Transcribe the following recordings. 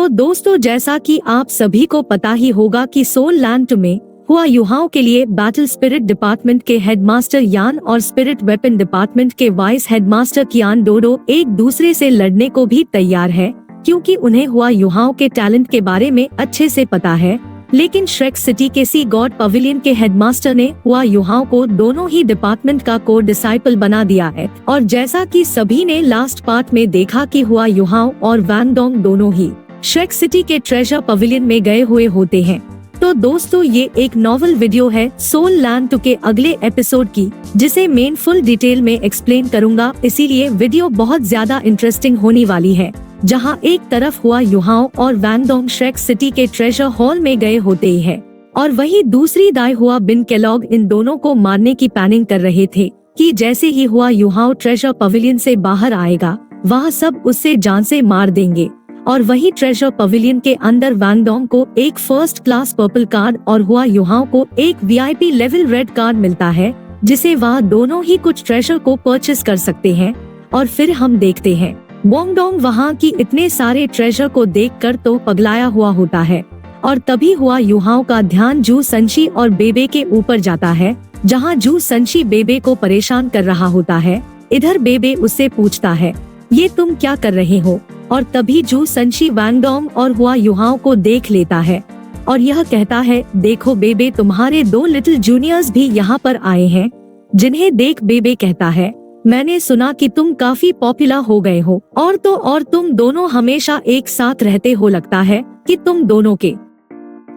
तो दोस्तों, जैसा कि आप सभी को पता ही होगा कि सोल लैंड 2 में हुआ युहाओं के लिए बैटल स्पिरिट डिपार्टमेंट के हेडमास्टर यान और स्पिरिट वेपन डिपार्टमेंट के वाइस हेडमास्टर कियान डोडो एक दूसरे से लड़ने को भी तैयार है, क्योंकि उन्हें हुआ युहाओं के टैलेंट के बारे में अच्छे से पता है। लेकिन श्रेक सिटी के सी गॉड पवेलियन के हेडमास्टर ने हुआ युहाओं को दोनों ही डिपार्टमेंट का कोर डिसाइपल बना दिया है। और जैसा कि सभी ने लास्ट पार्ट में देखा कि हुआ युहाओं और वैन डोंग दोनों ही श्रेक सिटी के ट्रेजर पवेलियन में गए हुए होते हैं। तो दोस्तों, ये एक नॉवल वीडियो है सोल लैंड 2 के अगले एपिसोड की, जिसे मैं फुल डिटेल में एक्सप्लेन करूंगा, इसीलिए वीडियो बहुत ज्यादा इंटरेस्टिंग होने वाली है। जहां एक तरफ हुआ युहाओं और वैन डोंग श्रेक सिटी के ट्रेजर हॉल में गए होते हैं और वही दूसरी दाई हुआ बिन केलॉग इन दोनों को मारने की प्लानिंग कर रहे थे कि जैसे ही हुआ युहाओं ट्रेजर पवेलियन से बाहर आएगा, वहाँ सब उससे जान से मार देंगे। और वही ट्रेजर पवेलियन के अंदर वैन डोंग को एक फर्स्ट क्लास पर्पल कार्ड और हुआ युहाओं को एक VIP लेवल रेड कार्ड मिलता है, जिसे वह दोनों ही कुछ ट्रेजर को परचेस कर सकते हैं। और फिर हम देखते हैं वोंग डोंग वहाँ की इतने सारे ट्रेजर को देखकर तो पगलाया हुआ होता है। और तभी हुआ युहाओं का ध्यान जू संशी और बेबे के ऊपर जाता है, जहाँ जू संशी बेबे को परेशान कर रहा होता है। इधर बेबे उससे पूछता है, ये तुम क्या कर रहे हो? और तभी जू संशी वैन डोंग और हुआ युहाओं को देख लेता है और यह कहता है, देखो बेबे, तुम्हारे 2 लिटिल जूनियर्स भी यहाँ पर आए हैं। जिन्हें देख बेबे कहता है, मैंने सुना कि तुम काफी पॉपुलर हो गए हो और तो और तुम दोनों हमेशा एक साथ रहते हो, लगता है कि तुम दोनों के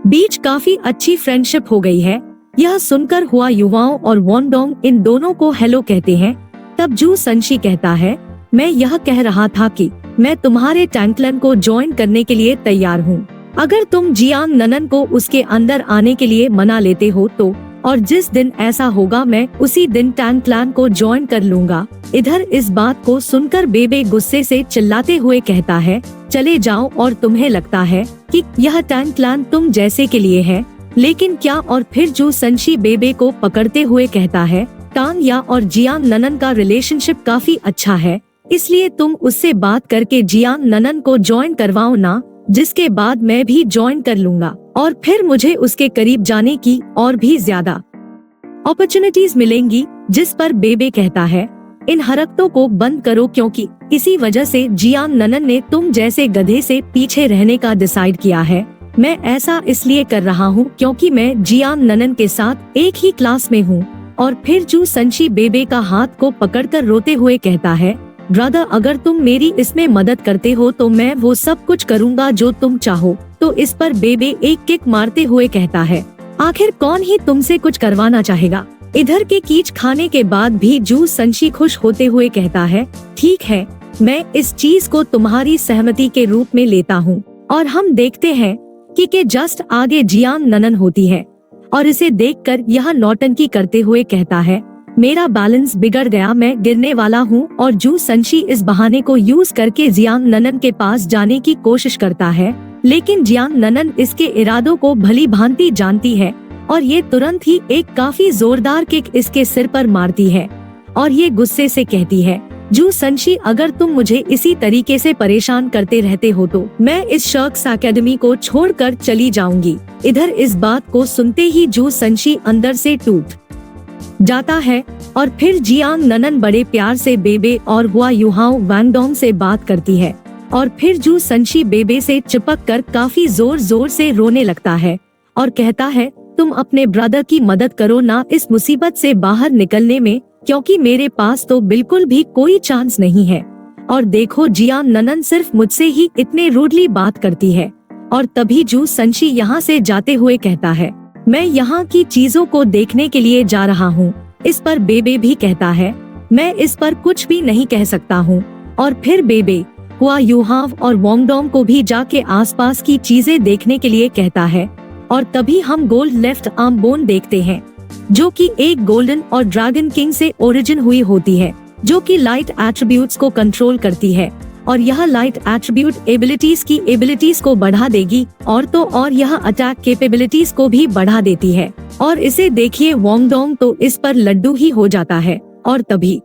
बीच काफी अच्छी फ्रेंडशिप हो गई है। यह सुनकर हुआ युवाओं और वॉन डोंग इन दोनों को हेलो कहते हैं। तब जू संशी कहता है, मैं यह कह रहा था कि मैं तुम्हारे टैंकलन को ज्वाइन करने के लिए तैयार हूँ, अगर तुम जियांग ननन को उसके अंदर आने के लिए मना लेते हो तो, और जिस दिन ऐसा होगा मैं उसी दिन टैंकलन को ज्वाइन कर लूंगा। इधर इस बात को सुनकर बेबे गुस्से से चिल्लाते हुए कहता है, चले जाओ, और तुम्हें लगता है कि यह टैंकलन तुम जैसे के लिए है, लेकिन क्या? और फिर जू संशी बेबे को पकड़ते हुए कहता है, टांग या और जियांग ननन का रिलेशनशिप काफी अच्छा है, इसलिए तुम उससे बात करके जियांग ननन को ज्वाइन करवाओ ना, जिसके बाद मैं भी ज्वाइन कर लूंगा और फिर मुझे उसके करीब जाने की और भी ज्यादा अपॉर्चुनिटीज मिलेंगी। जिस पर बेबे कहता है, इन हरकतों को बंद करो, क्योंकि इसी वजह से जियांग ननन ने तुम जैसे गधे से पीछे रहने का डिसाइड किया है। मैं ऐसा इसलिए कर रहा हूँ क्योंकि मैं जियांग ननन के साथ एक ही क्लास में हूँ। और फिर जू संशी बेबे का हाथ को पकड़कर रोते हुए कहता है, ब्रदर, अगर तुम मेरी इसमें मदद करते हो तो मैं वो सब कुछ करूँगा जो तुम चाहो। तो इस पर बेबे एक किक मारते हुए कहता है, आखिर कौन ही तुमसे कुछ करवाना चाहेगा। इधर के कीच खाने के बाद भी जू संशी खुश होते हुए कहता है, ठीक है, मैं इस चीज को तुम्हारी सहमति के रूप में लेता हूँ। और हम देखते हैं कि जस्ट आगे जियांग ननन होती है और इसे देखकर यह नौटंकी करते हुए कहता है, मेरा बैलेंस बिगड़ गया, मैं गिरने वाला हूँ। और जू संशी इस बहाने को यूज करके जियांग ननन के पास जाने की कोशिश करता है, लेकिन जियांग ननन इसके इरादों को भली भांति जानती है और ये तुरंत ही एक काफी जोरदार किक इसके सिर पर मारती है और ये गुस्से से कहती है, जू संशी, अगर तुम मुझे इसी तरीके से परेशान करते रहते हो तो मैं इस शर्क्स एकेडमी को छोड़कर चली जाऊंगी। इधर इस बात को सुनते ही जू संशी अंदर से टूट जाता है और फिर जियांग ननन बड़े प्यार से बेबे और हुआ युहाओं वैन डोंग से बात करती है और फिर जू संशी बेबे से चिपक कर काफी जोर जोर से रोने लगता है और कहता है, तुम अपने ब्रदर की मदद करो ना इस मुसीबत से बाहर निकलने में, क्योंकि मेरे पास तो बिल्कुल भी कोई चांस नहीं है। और देखो, जियांग ननन सिर्फ मुझसे ही इतने रूडली बात करती है। और तभी जू संशी यहाँ से जाते हुए कहता है, मैं यहाँ की चीजों को देखने के लिए जा रहा हूँ। इस पर बेबे भी कहता है, मैं इस पर कुछ भी नहीं कह सकता हूँ। और फिर बेबे हुआ युहाव और वोंग डोंग को भी जाके आसपास की चीजें देखने के लिए कहता है। और तभी हम गोल्ड लेफ्ट आर्म बोन देखते हैं, जो कि एक गोल्डन और ड्रैगन किंग से ओरिजिन हुई होती है, जो कि लाइट एट्रीब्यूट्स को कंट्रोल करती है। और यह लाइट एट्रीब्यूट एबिलिटीज की एबिलिटीज को बढ़ा देगी और तो और यह अटैक कैपेबिलिटीज को भी बढ़ा देती है। और इसे देखिए वोंग डोंग तो इस पर लड्डू ही हो जाता है। और तभी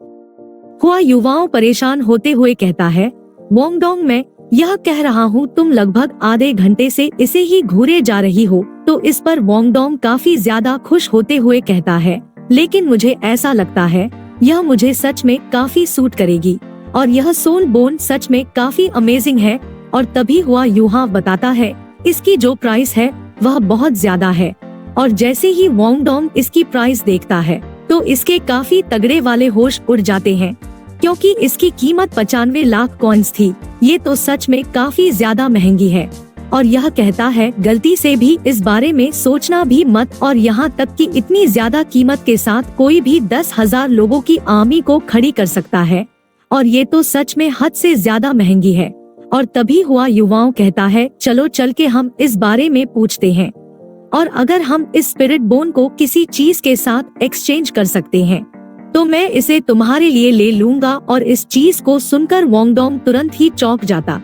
हुआ युवाओं परेशान होते हुए कहता है, वोंग डोंग, मैं यह कह रहा हूँ तुम लगभग आधे घंटे से इसे ही घूरे जा रही हो। तो इस पर वोंगडोंग काफी ज्यादा खुश होते हुए कहता है, लेकिन मुझे ऐसा लगता है यह मुझे सच में काफी सूट करेगी और यह सोल बोन सच में काफी अमेजिंग है। और तभी हुआ यूहाव बताता है इसकी जो प्राइस है वह बहुत ज्यादा है। और जैसे ही वोंगडोंग इसकी प्राइस देखता है तो इसके काफी तगड़े वाले होश उड़ जाते हैं, क्योंकि इसकी कीमत 95 लाख कॉइन्स थी। ये तो सच में काफी ज्यादा महंगी है। और यह कहता है गलती से भी इस बारे में सोचना भी मत, और यहाँ तक कि इतनी ज्यादा कीमत के साथ कोई भी 10,000 लोगों की आर्मी को खड़ी कर सकता है, और ये तो सच में हद से ज्यादा महंगी है। और तभी हुआ युवाओं कहता है चलो चल के हम इस बारे में पूछते हैं, और अगर हम इस स्पिरिट बोन को किसी चीज के साथ एक्सचेंज कर सकते हैं तो मैं इसे तुम्हारे लिए ले लूंगा। और इस चीज को सुनकर वोंगडोंग तुरंत ही चौंक जाता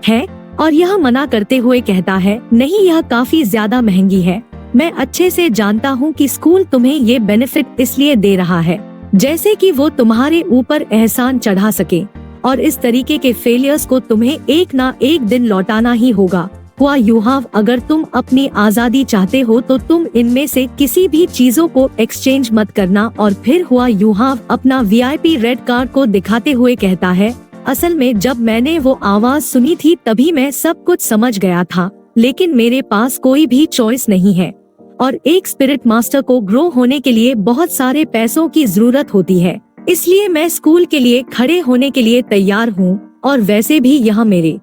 है और यह मना करते हुए कहता है नहीं, यह काफी ज्यादा महंगी है। मैं अच्छे से जानता हूँ कि स्कूल तुम्हें ये बेनिफिट इसलिए दे रहा है जैसे कि वो तुम्हारे ऊपर एहसान चढ़ा सके, और इस तरीके के फेलियर्स को तुम्हें एक ना एक दिन लौटाना ही होगा। हुआ यूहाव, अगर तुम अपनी आजादी चाहते हो तो तुम इनमें से किसी भी चीजों को एक्सचेंज मत करना। और फिर हुआ यूहाव अपना VIP रेड कार्ड को दिखाते हुए कहता है असल में जब मैंने वो आवाज सुनी थी तभी मैं सब कुछ समझ गया था, लेकिन मेरे पास कोई भी चॉइस नहीं है। और एक स्पिरिट मास्टर को ग्रो होने के लिए बहुत सारे पैसों की जरूरत होती है, इसलिए मैं स्कूल के लिए खड़े होने के लिए तैयार हूँ। और वैसे भी यह मेरे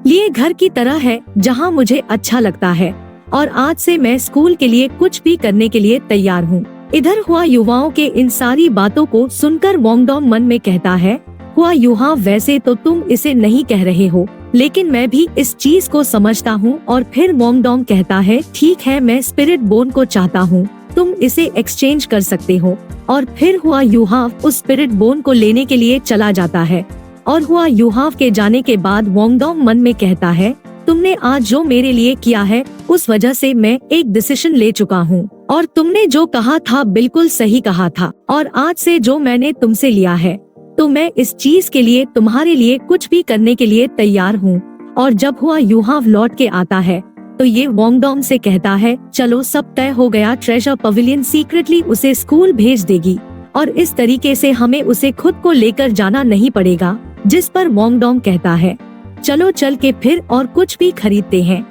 लिए घर की तरह है जहाँ मुझे अच्छा लगता है, और आज से मैं स्कूल के लिए कुछ भी करने के लिए तैयार हूँ। इधर हुआ युवाओं के इन सारी बातों को सुनकर वोंगडोंग मन में कहता है हुआ युहाव, वैसे तो तुम इसे नहीं कह रहे हो, लेकिन मैं भी इस चीज को समझता हूँ। और फिर वोंगडोंग कहता है ठीक है, मैं स्पिरिट बोन को चाहता हूँ, तुम इसे एक्सचेंज कर सकते हो। और फिर हुआ यूहाव उस स्पिरिट बोन को लेने के लिए चला जाता है। और हुआ यूहाव के जाने के बाद वोंगडोंग मन में कहता है तुमने आज जो मेरे लिए किया है उस वजह से मैं एक डिसीजन ले चुका हूँ, और तुमने जो कहा था बिल्कुल सही कहा था। और आज से जो मैंने तुमसे लिया है तो मैं इस चीज के लिए तुम्हारे लिए कुछ भी करने के लिए तैयार हूँ। और जब हुआ यूहाव लौट के आता है तो ये वोंगडोंग से कहता है चलो सब तय हो गया, ट्रेजर पवेलियन सीक्रेटली उसे स्कूल भेज देगी, और इस तरीके से हमें उसे खुद को लेकर जाना नहीं पड़ेगा। जिस पर वोंगडोंग कहता है चलो चल के फिर और कुछ भी खरीदते हैं।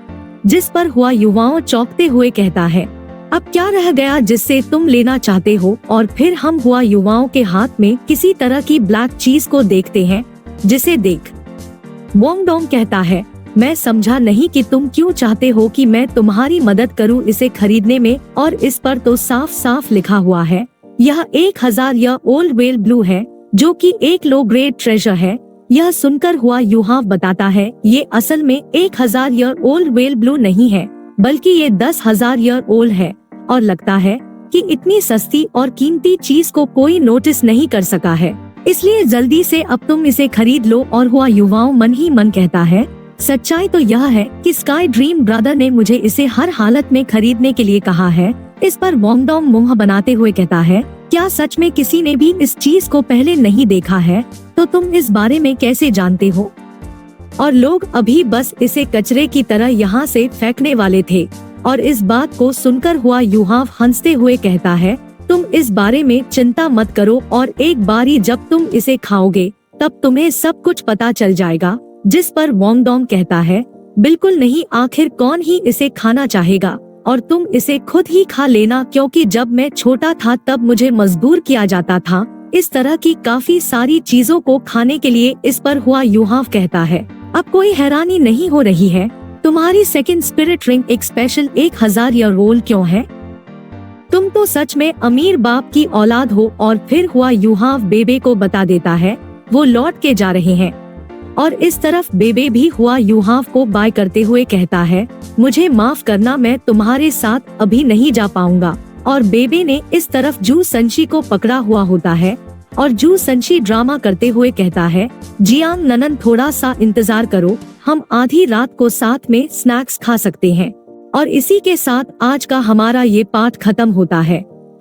जिस पर हुआ युवाओं चौंकते हुए कहता है अब क्या रह गया जिससे तुम लेना चाहते हो। और फिर हम हुआ युवाओं के हाथ में किसी तरह की ब्लैक चीज को देखते हैं, जिसे देख वोंगडोंग कहता है मैं समझा नहीं कि तुम क्यों चाहते हो कि मैं तुम्हारी मदद करूं इसे खरीदने में। और इस पर तो साफ साफ लिखा हुआ है यह 1000 ईयर ओल्ड वेल ब्लू है, जो कि एक लो ग्रेड ट्रेजर है। यह सुनकर हुआ यूहाव बताता है ये असल में 1000 ईयर ओल्ड वेल ब्लू नहीं है, बल्कि ये 10,000 ईयर ओल्ड है। और लगता है कि इतनी सस्ती और कीमती चीज को कोई नोटिस नहीं कर सका है, इसलिए जल्दी से अब तुम इसे खरीद लो। और हुआ युवाओं मन ही मन कहता है सच्चाई तो यह है कि स्काई ड्रीम ब्रदर ने मुझे इसे हर हालत में खरीदने के लिए कहा है। इस पर वोंगडोंग मुंह बनाते हुए कहता है क्या सच में किसी ने भी इस चीज को पहले नहीं देखा है? तो तुम इस बारे में कैसे जानते हो? और लोग अभी बस इसे कचरे की तरह यहाँ से फेंकने वाले थे। और इस बात को सुनकर हुआ यूहाव हंसते हुए कहता है तुम इस बारे में चिंता मत करो, और एक बारी जब तुम इसे खाओगे तब तुम्हें सब कुछ पता चल जाएगा। जिस पर वोंगडोंग कहता है बिल्कुल नहीं, आखिर कौन ही इसे खाना चाहेगा, और तुम इसे खुद ही खा लेना, क्योंकि जब मैं छोटा था तब मुझे मजबूर किया जाता था इस तरह की काफी सारी चीजों को खाने के लिए। इस पर हुआ यूहाव कहता है अब कोई हैरानी नहीं हो रही है, तुम्हारी सेकंड स्पिरिट रिंग एक स्पेशल 1000 ईयर ओल्ड क्यों है? तुम तो सच में अमीर बाप की औलाद हो। और फिर हुआ यूहाव बेबे को बता देता है वो लौट के जा रहे हैं। और इस तरफ बेबे भी हुआ यूहाव को बाय करते हुए कहता है मुझे माफ करना, मैं तुम्हारे साथ अभी नहीं जा पाऊंगा। और बेबे ने इस तरफ जू संशी को पकड़ा हुआ होता है, और जू संशी ड्रामा करते हुए कहता है जियांग ननन थोड़ा सा इंतजार करो, हम आधी रात को साथ में स्नैक्स खा सकते हैं। और इसी के साथ आज का हमारा ये पार्ट खत्म होता है,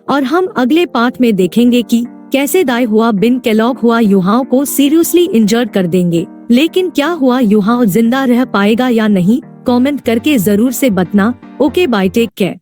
और हम अगले पार्ट में देखेंगे कि कैसे दाई हुआ बिन केलॉग हुआ यूहाव को सीरियसली इंजर्ड कर देंगे। लेकिन क्या हुआ, युहाओ जिंदा रह पाएगा या नहीं, कमेंट करके जरूर से बताना। Okay bye, take care.